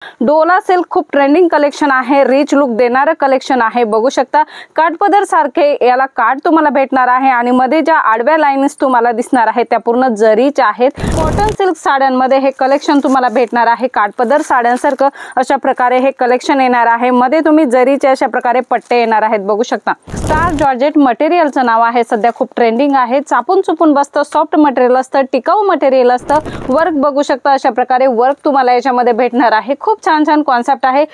Dola silk खूप trending collection आहे, rich look देणारं कलेक्शन आहे। बघू शकता काठपदर सारखे याला काठ तुम्हाला भेटणार आहे आणि मध्ये ज्या आडव्या लाईन्स तुम्हाला दिसणार आहेत त्या पूर्ण जरीच्या आहेत। कॉटन सिल्क साड्यांमध्ये हे कलेक्शन तुम्हाला भेटणार आहे। काठपदर साड्यांसारखं अशा प्रकारे हे कलेक्शन येणार आहे। मध्ये तुम्ही जरीचे अशा प्रकारे पट्टे येणार आहेत। बघू शकता स्टार जॉर्जेट मटेरियलचं नाव आहे, सध्या खूप ट्रेंडिंग आहे। चापून चुपून बसतं, सॉफ्ट मटेरियल असतं, टिकाऊ मटेरियल असतं। वर्क बघू शकता अशा प्रकारे वर्क तुम्हाला याच्यामध्ये भेटणार आहे। खूप छान छान कॉन्सेप्ट आहे।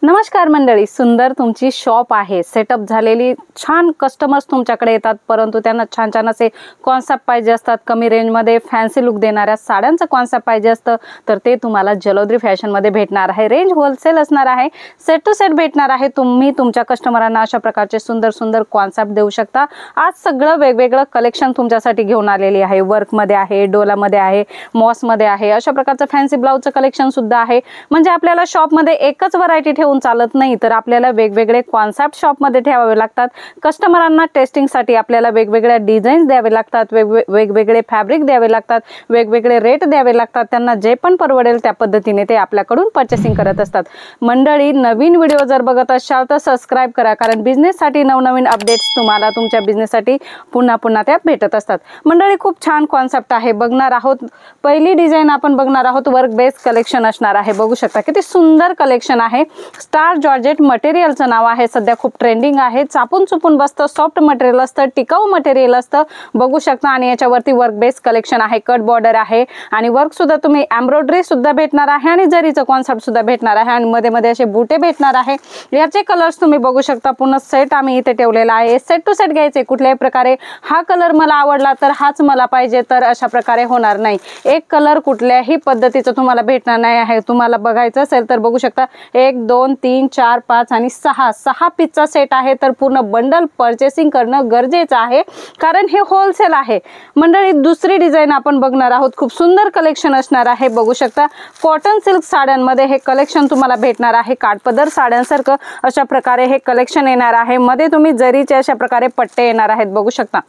नमस्कार मंडळी, सुंदर तुमची शॉप आहे, सेटअप झालेली छान कस्टमर्स तुमच्याकडे येतात, परंतु त्यांना छान छान असे कॉन्सेप्ट पाहिजे असतात। कमी रेंजमध्ये फॅन्सी लुक देणाऱ्या साड्यांचं कॉन्सेप्ट पाहिजे असतं तर ते तुम्हाला जलोद्री फॅशनमध्ये भेटणार आहे। रेंज होलसेल असणार आहे, सेट टू सेट भेटणार आहे। तुम्ही तुमच्या कस्टमरांना अशा प्रकारचे सुंदर सुंदर कॉन्सेप्ट देऊ शकता। आज सगळं वेगवेगळं कलेक्शन तुमच्यासाठी घेऊन आलेली आहे। वर्कमध्ये आहे, डोलामध्ये आहे, मॉसमध्ये आहे, अशा प्रकारचं फॅन्सी ब्लाउजचं कलेक्शन सुद्धा आहे। म्हणजे आपल्याला शॉपमध्ये एकच व्हरायटी ठेवून चालत नाही, तर आपल्याला वेगवेगळे कॉन्सेप्ट शॉपमध्ये ठेवावे लागतात। कस्टमरांना टेस्टिंगसाठी आपल्याला वेगवेगळ्या डिझाईन्स द्यावे लागतात, वेगवेगळे फॅब्रिक द्यावे लागतात, वेगवेगळे रेट द्यावे लागतात। त्यांना जे पण परवडेल त्या पद्धतीने ते आपल्याकडून परचेसिंग करत असतात। मंडळी, नवीन व्हिडिओ जर बघत असाल तर सबस्क्राइब करा, कारण बिझनेससाठी नवनवीन अपडेट्स तुम्हाला तुमच्या बिझनेससाठी पुन्हा पुन्हा त्या भेटत असतात। मंडळी, खूप छान कॉन्सेप्ट आहे, बघणार आहोत। पहिली डिझाईन आपण बघणार आहोत, वर्क बेस कलेक्शन असणार आहे। बघू शकता किती सुंदर कलेक्शन आहे। स्टार जॉर्जेट मटेरियलचं नाव आहे, सध्या खूप ट्रेंडिंग आहे। चापून चुपून बसतं, सॉफ्ट मटेरियल असतं, टिकाऊ मटेरियल असतं। बघू शकता आणि याच्यावरती वर्क बेस कलेक्शन आहे, कट बॉर्डर आहे आणि वर्क सुद्धा तुम्ही एम्ब्रॉयडरी सुद्धा भेटणार आहे आणि जरीचं कॉन्सेप्ट सुद्धा भेटणार आहे आणि मध्ये मध्ये असे बुटे भेटणार आहे। याचे कलर्स तुम्ही बघू शकता, पूर्ण सेट आम्ही इथे ठेवलेला आहे। सेट टू सेट घ्यायचे, कुठल्याही प्रकारे हा कलर मला आवडला तर हाच मला पाहिजे तर अशा प्रकारे होणार नाही। एक कलर कुठल्याही पद्धतीचं तुम्हाला भेटणार नाही आहे। तुम्हाला बघायचं असेल तर बघू शकता 1 2 3 4 5 आणि 6 पीसचा सेट आहे, तर पूर्ण बंडल परचेसिंग करणं गरजेचं आहे, कारण हे होलसेल आहे। मंडळी, दुसरी डिझाईन आपण बघणार आहोत, खूप सुंदर कलेक्शन असणार आहे। बघू शकता कॉटन सिल्क साड्यांमध्ये हे कलेक्शन तुम्हाला भेटणार आहे। काठपदर साड्यांसारखं अशा प्रकारे हे कलेक्शन येणार आहे। मध्ये तुम्ही जरीचे अशा प्रकारे पट्टे येणार आहेत। बघू शकता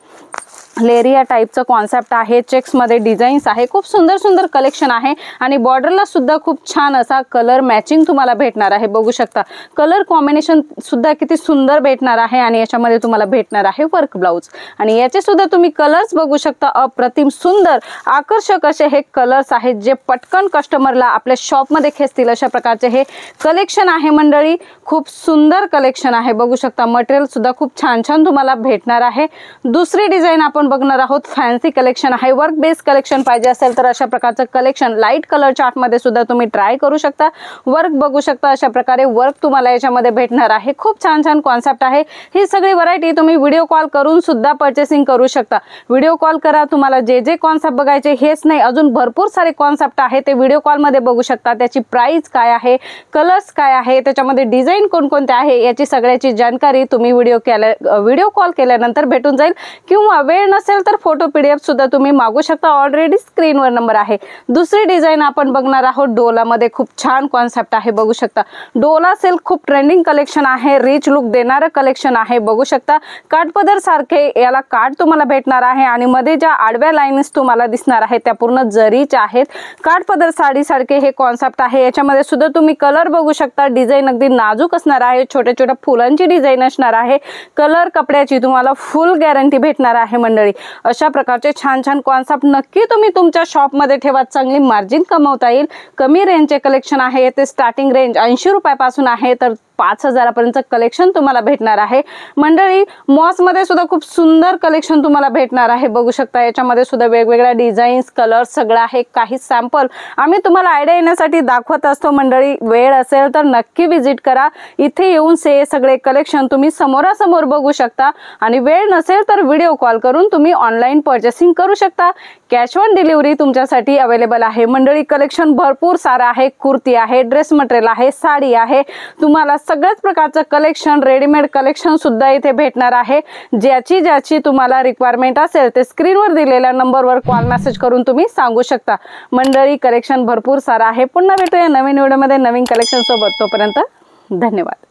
लेरिया टाइपचं कॉन्सेप्ट आहे, चेक्स मध्ये डिझाईन्स आहे। खूप सुंदर सुंदर कलेक्शन आहे आणि बॉर्डरला सुद्धा खूप छान असा कलर मॅचिंग तुम्हाला भेटणार आहे। बघू शकता कलर कॉम्बिनेशन सुद्धा किती सुंदर भेटणार आहे आणि याच्यामध्ये तुम्हाला भेटणार आहे वर्क ब्लाउज आणि याचे सुद्धा तुम्ही कलर्स बघू शकता। अप्रतिम सुंदर आकर्षक असे हे कलर्स आहेत, जे पटकन कस्टमरला आपल्या शॉपमध्ये खेचतील अशा प्रकारचे हे कलेक्शन आहे। मंडळी, खूप सुंदर कलेक्शन आहे। बघू शकता मटेरियल सुद्धा खूप छान छान तुम्हाला भेटणार आहे। दुसरी डिझाईन आपण बघणार आहोत, फॅन्सी कलेक्शन आहे। वर्क बेस कलेक्शन पाहिजे असेल तर अशा प्रकारचं कलेक्शन लाईट कलर चार्ट मध्ये सुद्धा तुम्ही ट्राय करू शकता। वर्क बघू शकता अशा प्रकारे वर्क तुम्हाला याच्यामध्ये भेटणार आहे। खूप छान छान कॉन्सेप्ट आहे। ही सगळी व्हरायटी तुम्ही व्हिडिओ कॉल करून सुद्धा परचेसिंग करू शकता। व्हिडिओ कॉल करा, तुम्हाला जे जे कॉन्सेप्ट बघायचे हेच नाही, अजून भरपूर सारे कॉन्सेप्ट आहे ते व्हिडिओ कॉल मध्ये बघू शकता। त्याची प्राइस काय आहे, कलर्स काय आहे, त्याच्यामध्ये डिझाईन कोणकोणते आहे, याची सगळ्याची जानकारी तुम्ही व्हिडिओ कॉल केल्यानंतर भेटून जाईल। किंवा वेळ नसेल तर फोटो PDF सुद्धा तुम्ही मागू शकता, ऑलरेडी स्क्रीनवर नंबर आहे। दुसरी डिझाईन आपण बघणार आहोत, डोलामध्ये खूप छान कॉन्सेप्ट आहे। बघू शकता डोला सिल्क खूप ट्रेंडिंग कलेक्शन आहे, रिच लुक देणारं कलेक्शन आहे। बघू शकता काठपदर सारखे याला काठ तुम्हाला भेटणार आहे आणि मध्ये ज्या आडव्या लाईन्स तुम्हाला दिसणार आहेत त्या पूर्ण जरीच्या आहेत। काठपदर साडी सारखे हे कॉन्सेप्ट आहे। याच्यामध्ये सुद्धा तुम्ही कलर बघू शकता, डिझाईन अगदी नाजूक असणार आहे, छोट्या छोट्या फुलांची डिझाईन असणार आहे। कलर कपड्याची तुम्हाला फुल गॅरंटी भेटणार आहे। मंडळी, अशा प्रकारचे छान छान कॉन्सेप्ट नक्की तुम्ही तुमच्या शॉपमध्ये ठेवा, चांगली मार्जिन कमवता येईल। कमी रेंजचे कलेक्शन आहे, येथे स्टार्टिंग रेंज 80 रुपयापासून आहे तर 5000 पर्यंत कलेक्शन तुम्हाला भेटणार आहे। मंडळी, मॉस मध्ये सुद्धा खूप सुंदर कलेक्शन तुम्हाला भेटणार आहे। बघू शकता याच्यामध्ये सुद्धा वेगवेगळ्या डिझाईन्स कलर्स सगळं आहे। काही सॅम्पल आम्ही तुम्हाला आयडिया येण्यासाठी दाखवत असतो। मंडळी, वेळ असेल तर नक्की विजिट करा, इथे येऊन सगळे कलेक्शन तुम्ही समोरासमोर बघू शकता आणि वेळ नसेल तर व्हिडिओ कॉल करून तुम्ही ऑनलाईन परचेसिंग करू शकता। कॅश ऑन डिलिव्हरी तुमच्यासाठी अवेलेबल आहे। मंडळी, कलेक्शन भरपूर सारं आहे, कुर्ती आहे, ड्रेस मटेरियल आहे, साडी आहे, तुम्हाला सगळ्याच प्रकारचं कलेक्शन, रेडीमेड कलेक्शन सुद्धा इथे भेटणार आहे। ज्याची तुम्हाला रिक्वायरमेंट असेल ते स्क्रीनवर दिलेल्या नंबरवर कॉल मेसेज करून तुम्ही सांगू शकता। मंडळी, कलेक्शन भरपूर सारं आहे। पुन्हा भेटूया नवीन व्हिडिओमध्ये नवीन कलेक्शन सोबत, तोपर्यंत धन्यवाद।